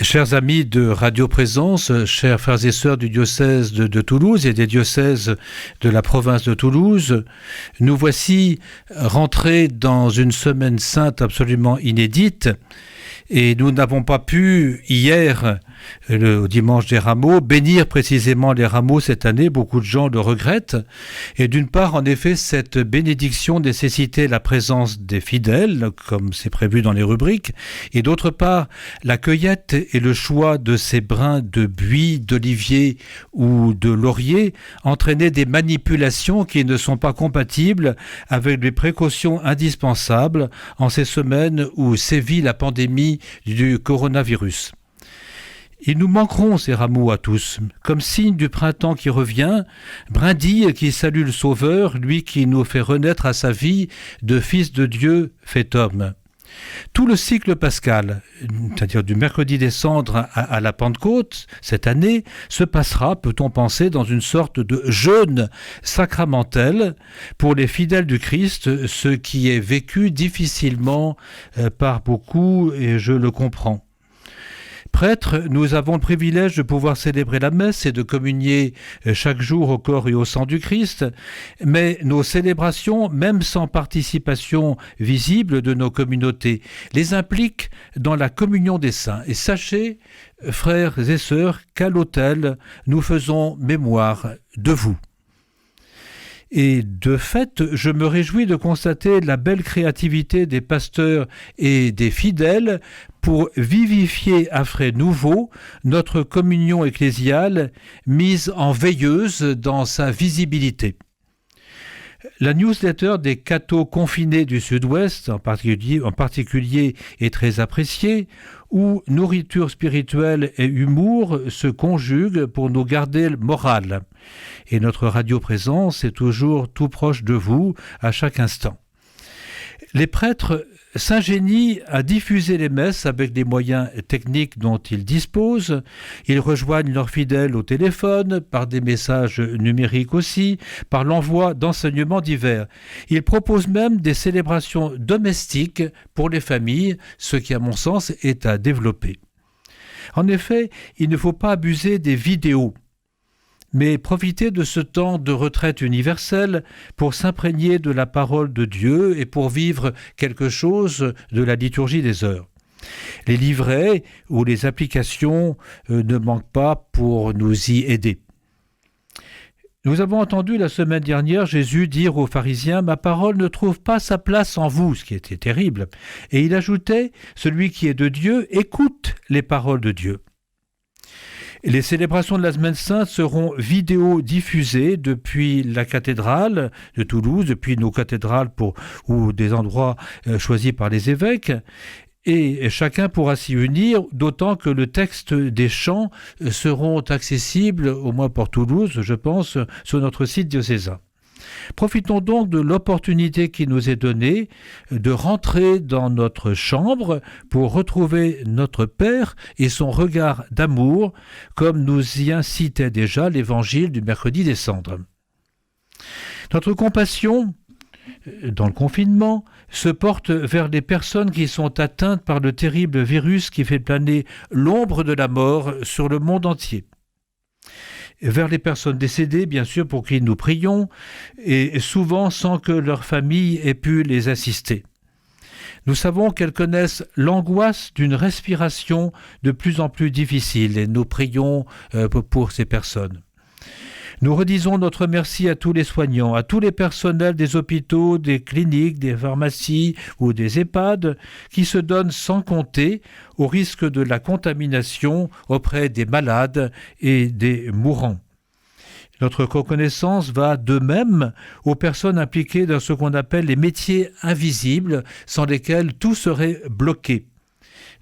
Chers amis de Radio Présence, chers frères et sœurs du diocèse de Toulouse et des diocèses de la province de Toulouse, nous voici rentrés dans une semaine sainte absolument inédite et nous n'avons pas pu hier, le dimanche des rameaux, bénir précisément les rameaux cette année. Beaucoup de gens le regrettent. Et d'une part, en effet, cette bénédiction nécessitait la présence des fidèles, comme c'est prévu dans les rubriques. Et d'autre part, la cueillette et le choix de ces brins de buis, d'olivier ou de laurier entraînaient des manipulations qui ne sont pas compatibles avec les précautions indispensables en ces semaines où sévit la pandémie du coronavirus. Ils nous manqueront, ces rameaux à tous, comme signe du printemps qui revient, brindille qui salue le Sauveur, lui qui nous fait renaître à sa vie de Fils de Dieu fait homme. Tout le cycle pascal, c'est-à-dire du mercredi des cendres à la Pentecôte, cette année, se passera, peut-on penser, dans une sorte de jeûne sacramentel pour les fidèles du Christ, ce qui est vécu difficilement par beaucoup, et je le comprends. Prêtres, nous avons le privilège de pouvoir célébrer la messe et de communier chaque jour au corps et au sang du Christ, mais nos célébrations, même sans participation visible de nos communautés, les impliquent dans la communion des saints. Et sachez, frères et sœurs, qu'à l'autel, nous faisons mémoire de vous. Et de fait, je me réjouis de constater la belle créativité des pasteurs et des fidèles pour vivifier à frais nouveaux notre communion ecclésiale mise en veilleuse dans sa visibilité. La newsletter des cathos confinés du Sud-Ouest, en particulier, est très appréciée, où nourriture spirituelle et humour se conjuguent pour nous garder le moral. Et notre Radio Présence est toujours tout proche de vous à chaque instant. Les prêtres s'ingénient à diffuser les messes avec les moyens techniques dont ils disposent. Ils rejoignent leurs fidèles au téléphone, par des messages numériques aussi, par l'envoi d'enseignements divers. Ils proposent même des célébrations domestiques pour les familles, ce qui, à mon sens, est à développer. En effet, il ne faut pas abuser des vidéos, mais profiter de ce temps de retraite universelle pour s'imprégner de la parole de Dieu et pour vivre quelque chose de la liturgie des heures. Les livrets ou les applications ne manquent pas pour nous y aider. Nous avons entendu la semaine dernière Jésus dire aux pharisiens « Ma parole ne trouve pas sa place en vous », ce qui était terrible. Et il ajoutait « Celui qui est de Dieu écoute les paroles de Dieu ». Les célébrations de la Semaine Sainte seront vidéo-diffusées depuis la cathédrale de Toulouse, depuis nos cathédrales ou des endroits choisis par les évêques, et chacun pourra s'y unir, d'autant que le texte des chants seront accessibles, au moins pour Toulouse, je pense, sur notre site diocésain. Profitons donc de l'opportunité qui nous est donnée de rentrer dans notre chambre pour retrouver notre Père et son regard d'amour, comme nous y incitait déjà l'évangile du mercredi des cendres. Notre compassion, dans le confinement, se porte vers les personnes qui sont atteintes par le terrible virus qui fait planer l'ombre de la mort sur le monde entier. Vers les personnes décédées, bien sûr, pour qui nous prions, et souvent sans que leur famille ait pu les assister. Nous savons qu'elles connaissent l'angoisse d'une respiration de plus en plus difficile, et nous prions pour ces personnes. Nous redisons notre merci à tous les soignants, à tous les personnels des hôpitaux, des cliniques, des pharmacies ou des EHPAD qui se donnent sans compter au risque de la contamination auprès des malades et des mourants. Notre reconnaissance va de même aux personnes impliquées dans ce qu'on appelle les métiers invisibles, sans lesquels tout serait bloqué.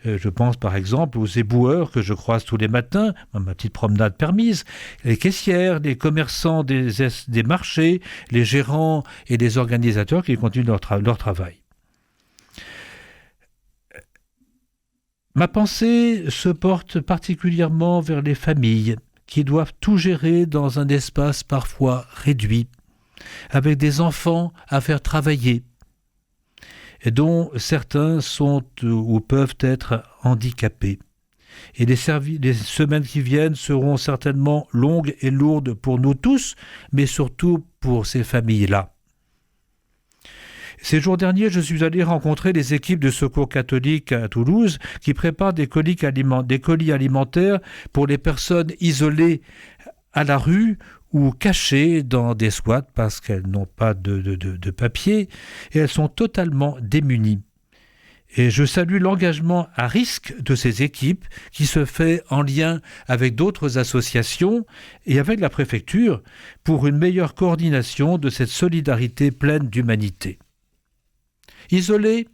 Je pense par exemple aux éboueurs que je croise tous les matins, ma petite promenade permise, les caissières, les commerçants des marchés, les gérants et les organisateurs qui continuent leur travail. Ma pensée se porte particulièrement vers les familles qui doivent tout gérer dans un espace parfois réduit, avec des enfants à faire travailler, et dont certains sont ou peuvent être handicapés. Et les semaines qui viennent seront certainement longues et lourdes pour nous tous, mais surtout pour ces familles-là. Ces jours derniers, je suis allé rencontrer les équipes de Secours catholique à Toulouse qui préparent des colis alimentaires pour les personnes isolées à la rue ou cachées dans des squats parce qu'elles n'ont pas de papier et elles sont totalement démunies. Et je salue l'engagement à risque de ces équipes qui se fait en lien avec d'autres associations et avec la préfecture pour une meilleure coordination de cette solidarité pleine d'humanité. Isolés,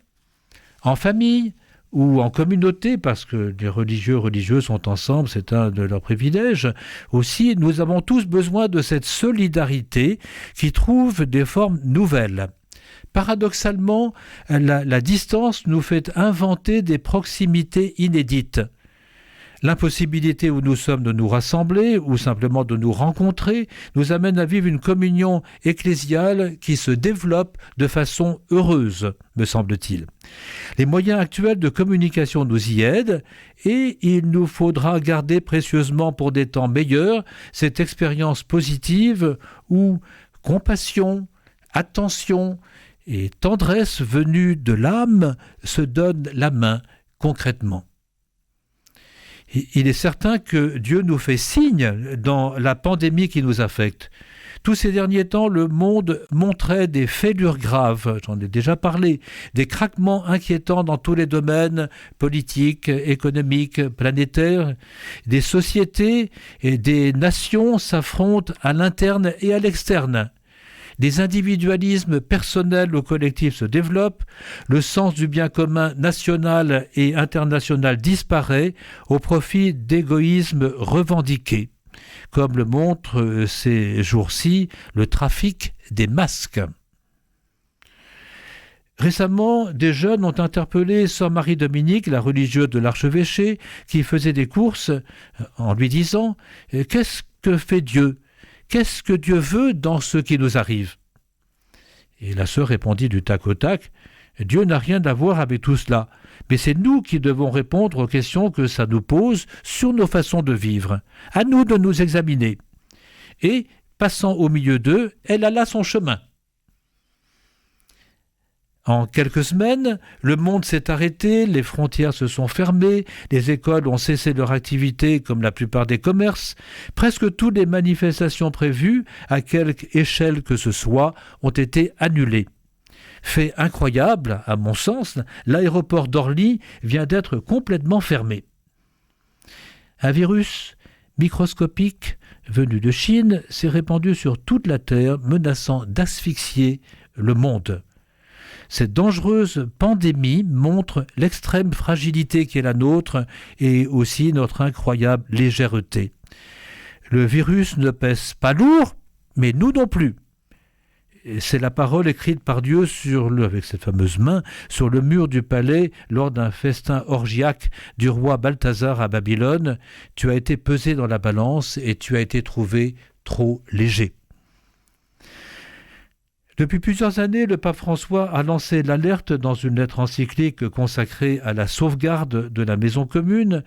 en famille ou en communauté, parce que les religieux sont ensemble, c'est un de leurs privilèges, aussi nous avons tous besoin de cette solidarité qui trouve des formes nouvelles. Paradoxalement, la distance nous fait inventer des proximités inédites. L'impossibilité où nous sommes de nous rassembler ou simplement de nous rencontrer nous amène à vivre une communion ecclésiale qui se développe de façon heureuse, me semble-t-il. Les moyens actuels de communication nous y aident et il nous faudra garder précieusement pour des temps meilleurs cette expérience positive où compassion, attention et tendresse venue de l'âme se donnent la main concrètement. Il est certain que Dieu nous fait signe dans la pandémie qui nous affecte. Tous ces derniers temps, le monde montrait des fêlures graves, j'en ai déjà parlé, des craquements inquiétants dans tous les domaines politiques, économiques, planétaires. Des sociétés et des nations s'affrontent à l'interne et à l'externe. Des individualismes personnels ou collectifs se développent, le sens du bien commun national et international disparaît au profit d'égoïsmes revendiqués, comme le montre ces jours-ci le trafic des masques. Récemment, des jeunes ont interpellé sœur Marie-Dominique, la religieuse de l'archevêché, qui faisait des courses, en lui disant « Qu'est-ce que fait Dieu ? Qu'est-ce que Dieu veut dans ce qui nous arrive ?» Et la sœur répondit du tac au tac, « Dieu n'a rien à voir avec tout cela, mais c'est nous qui devons répondre aux questions que ça nous pose sur nos façons de vivre. À nous de nous examiner. » Et, passant au milieu d'eux, elle alla son chemin. En quelques semaines, le monde s'est arrêté, les frontières se sont fermées, les écoles ont cessé leur activité comme la plupart des commerces. Presque toutes les manifestations prévues, à quelque échelle que ce soit, ont été annulées. Fait incroyable, à mon sens, l'aéroport d'Orly vient d'être complètement fermé. Un virus microscopique venu de Chine s'est répandu sur toute la Terre, menaçant d'asphyxier le monde. Cette dangereuse pandémie montre l'extrême fragilité qui est la nôtre et aussi notre incroyable légèreté. Le virus ne pèse pas lourd, mais nous non plus. C'est la parole écrite par Dieu avec cette fameuse main sur le mur du palais lors d'un festin orgiaque du roi Balthazar à Babylone. Tu as été pesé dans la balance et tu as été trouvé trop léger. Depuis plusieurs années, le pape François a lancé l'alerte dans une lettre encyclique consacrée à la sauvegarde de la maison commune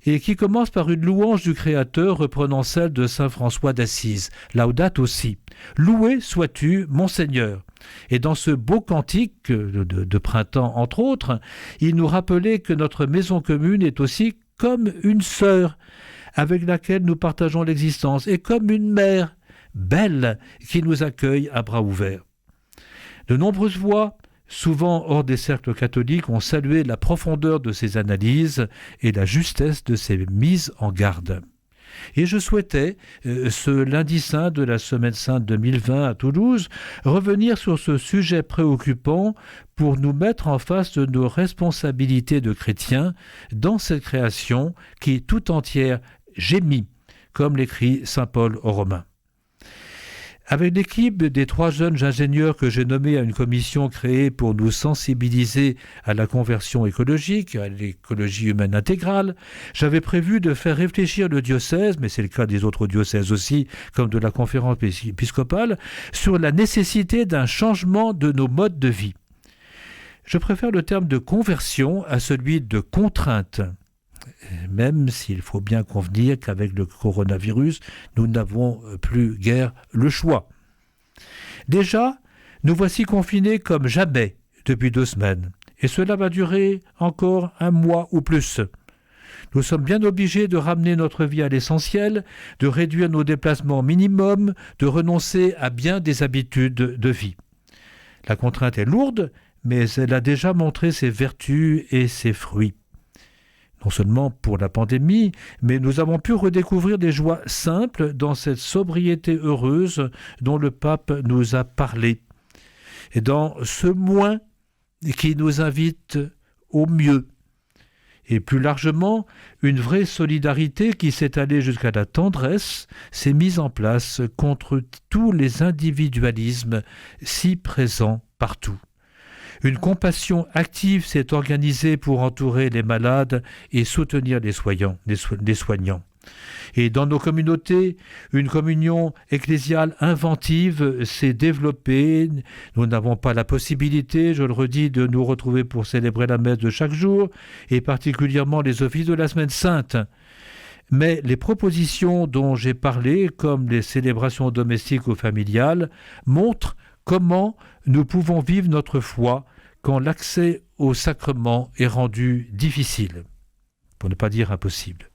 et qui commence par une louange du Créateur reprenant celle de saint François d'Assise, Laudate aussi. « Loué sois-tu, mon Seigneur ». Et dans ce beau cantique de printemps, entre autres, il nous rappelait que notre maison commune est aussi comme une sœur avec laquelle nous partageons l'existence et comme une mère belle qui nous accueille à bras ouverts. De nombreuses voix, souvent hors des cercles catholiques, ont salué la profondeur de ces analyses et la justesse de ces mises en garde. Et je souhaitais, ce lundi saint de la Semaine sainte 2020 à Toulouse, revenir sur ce sujet préoccupant pour nous mettre en face de nos responsabilités de chrétiens dans cette création qui tout entière gémit, comme l'écrit saint Paul aux Romains. Avec l'équipe des 3 jeunes ingénieurs que j'ai nommés à une commission créée pour nous sensibiliser à la conversion écologique, à l'écologie humaine intégrale, j'avais prévu de faire réfléchir le diocèse, mais c'est le cas des autres diocèses aussi, comme de la conférence épiscopale, sur la nécessité d'un changement de nos modes de vie. Je préfère le terme de conversion à celui de contrainte. même s'il faut bien convenir qu'avec le coronavirus, nous n'avons plus guère le choix. Déjà, nous voici confinés comme jamais depuis 2 semaines, et cela va durer encore 1 mois ou plus. Nous sommes bien obligés de ramener notre vie à l'essentiel, de réduire nos déplacements au minimum, de renoncer à bien des habitudes de vie. La contrainte est lourde, mais elle a déjà montré ses vertus et ses fruits. Non seulement pour la pandémie, mais nous avons pu redécouvrir des joies simples dans cette sobriété heureuse dont le pape nous a parlé. Et dans ce moins qui nous invite au mieux. Et plus largement, une vraie solidarité qui s'est allée jusqu'à la tendresse s'est mise en place contre tous les individualismes si présents partout. Une compassion active s'est organisée pour entourer les malades et soutenir les soignants. Et dans nos communautés, une communion ecclésiale inventive s'est développée. Nous n'avons pas la possibilité, je le redis, de nous retrouver pour célébrer la messe de chaque jour, et particulièrement les offices de la Semaine Sainte. Mais les propositions dont j'ai parlé, comme les célébrations domestiques ou familiales, montrent comment nous pouvons vivre notre foi quand l'accès au sacrement est rendu difficile, pour ne pas dire impossible.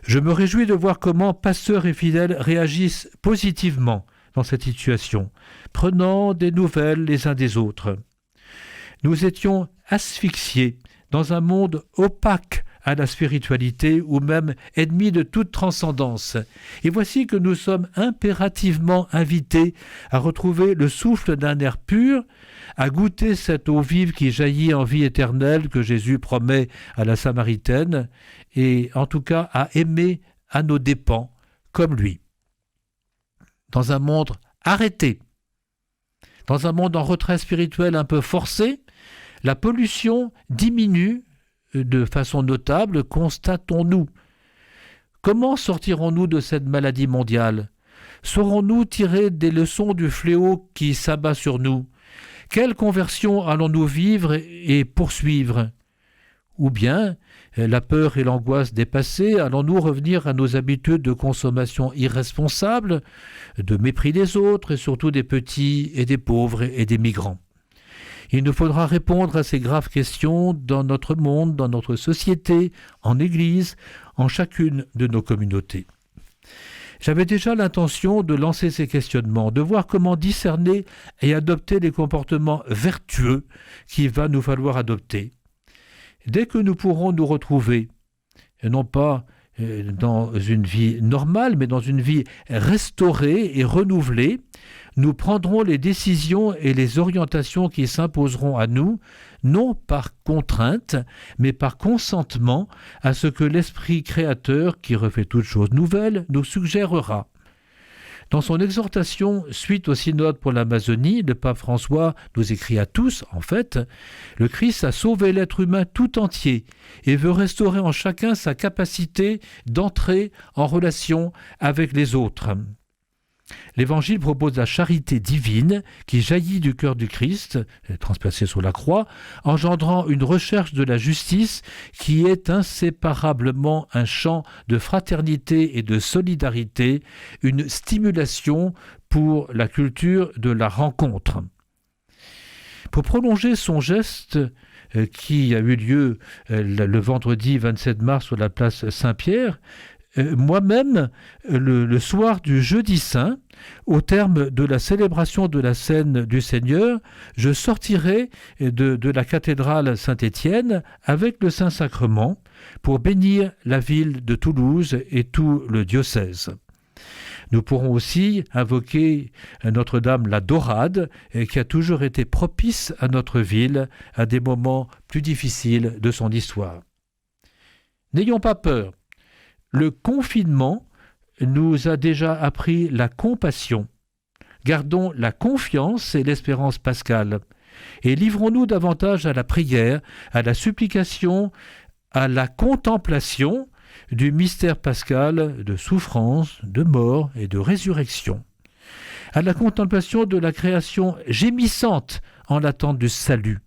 Je me réjouis de voir comment pasteurs et fidèles réagissent positivement dans cette situation, prenant des nouvelles les uns des autres. Nous étions asphyxiés dans un monde opaque à la spiritualité ou même ennemis de toute transcendance. Et voici que nous sommes impérativement invités à retrouver le souffle d'un air pur, à goûter cette eau vive qui jaillit en vie éternelle que Jésus promet à la Samaritaine, et en tout cas à aimer à nos dépens comme lui. Dans un monde arrêté, dans un monde en retrait spirituel un peu forcé, la pollution diminue de façon notable, constatons-nous. Comment sortirons-nous de cette maladie mondiale? Saurons-nous tirer des leçons du fléau qui s'abat sur nous? Quelle conversion allons-nous vivre et poursuivre? Ou bien, la peur et l'angoisse dépassées, allons-nous revenir à nos habitudes de consommation irresponsables, de mépris des autres et surtout des petits et des pauvres et des migrants? Il nous faudra répondre à ces graves questions dans notre monde, dans notre société, en Église, en chacune de nos communautés. J'avais déjà l'intention de lancer ces questionnements, de voir comment discerner et adopter les comportements vertueux qu'il va nous falloir adopter. Dès que nous pourrons nous retrouver, et non pas dans une vie normale, mais dans une vie restaurée et renouvelée, nous prendrons les décisions et les orientations qui s'imposeront à nous, non par contrainte, mais par consentement à ce que l'Esprit créateur, qui refait toutes choses nouvelles, nous suggérera. Dans son exhortation suite au synode pour l'Amazonie, le pape François nous écrit à tous, en fait, le Christ a sauvé l'être humain tout entier et veut restaurer en chacun sa capacité d'entrer en relation avec les autres. L'Évangile propose la charité divine qui jaillit du cœur du Christ, transpercée sur la croix, engendrant une recherche de la justice qui est inséparablement un champ de fraternité et de solidarité, une stimulation pour la culture de la rencontre. Pour prolonger son geste qui a eu lieu le vendredi 27 mars sur la place Saint-Pierre, moi-même, le soir du jeudi saint, au terme de la célébration de la scène du Seigneur, je sortirai de la cathédrale Saint-Étienne avec le Saint-Sacrement pour bénir la ville de Toulouse et tout le diocèse. Nous pourrons aussi invoquer Notre-Dame la Dorade, qui a toujours été propice à notre ville à des moments plus difficiles de son histoire. N'ayons pas peur. Le confinement nous a déjà appris la compassion. Gardons la confiance et l'espérance pascale. Et livrons-nous davantage à la prière, à la supplication, à la contemplation du mystère pascal de souffrance, de mort et de résurrection. À la contemplation de la création gémissante en l'attente du salut.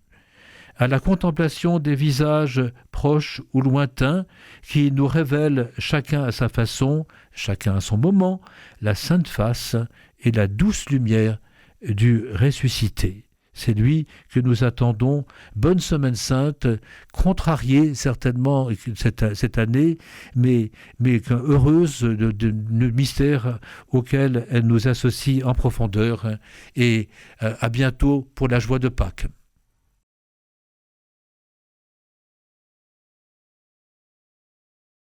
à la contemplation des visages proches ou lointains qui nous révèlent chacun à sa façon, chacun à son moment, la sainte face et la douce lumière du ressuscité. C'est lui que nous attendons. Bonne Semaine Sainte, contrariée certainement cette année, mais heureuse du mystère auquel elle nous associe en profondeur. Et à bientôt pour la joie de Pâques.